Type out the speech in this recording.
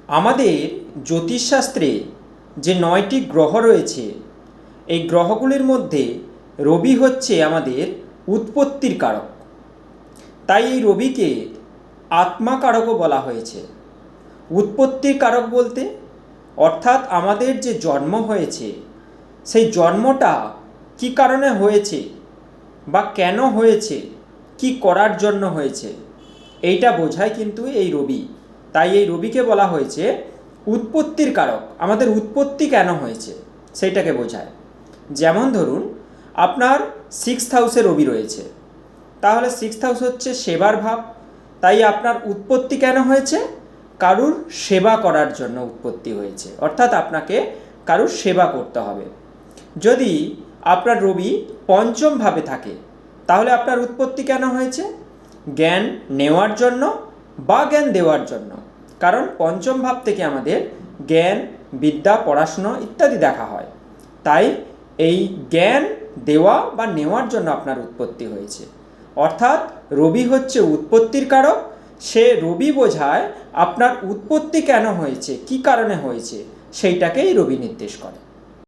আমাদের জ্যোতিষশাস্ত্রে যে 9টি গ্রহ রয়েছে, এই গ্রহগুলির মধ্যে রবি হচ্ছে আমাদের উৎপত্তির কারক। তাই এই রবিকে আত্মাকারকও বলা হয়েছে। উৎপত্তির কারক বলতে অর্থাৎ আমাদের যে জন্ম হয়েছে, সেই জন্মটা কী কারণে হয়েছে বা কেন হয়েছে, কি করার জন্য হয়েছে, এইটা বোঝায় কিন্তু এই রবি। তাই এই রবিকে বলা হয়েছে উৎপত্তির কারক। আমাদের উৎপত্তি কেন হয়েছে সেইটাকে বোঝায়। যেমন ধরুন আপনার 6th হাউসে রবি রয়েছে, তাহলে 6th হাউস হচ্ছে সেবার ভাব। তাই আপনার উৎপত্তি কেন হয়েছে? কারুর সেবা করার জন্য উৎপত্তি হয়েছে, অর্থাৎ আপনাকে কারুর সেবা করতে হবে। যদি আপনার রবি পঞ্চম ভাবে থাকে, তাহলে আপনার উৎপত্তি কেন হয়েছে? জ্ঞান নেওয়ার জন্য বা জ্ঞান দেওয়ার জন্য। কারণ পঞ্চম ভাব থেকে আমাদের জ্ঞান, বিদ্যা, পড়াশুনো ইত্যাদি দেখা হয়। তাই এই জ্ঞান দেওয়া বা নেওয়ার জন্য আপনার উৎপত্তি হয়েছে। অর্থাৎ রবি হচ্ছে উৎপত্তির কারক। সে রবি বোঝায় আপনার উৎপত্তি কেন হয়েছে, কী কারণে হয়েছে, সেইটাকেই রবি নির্দেশ করে।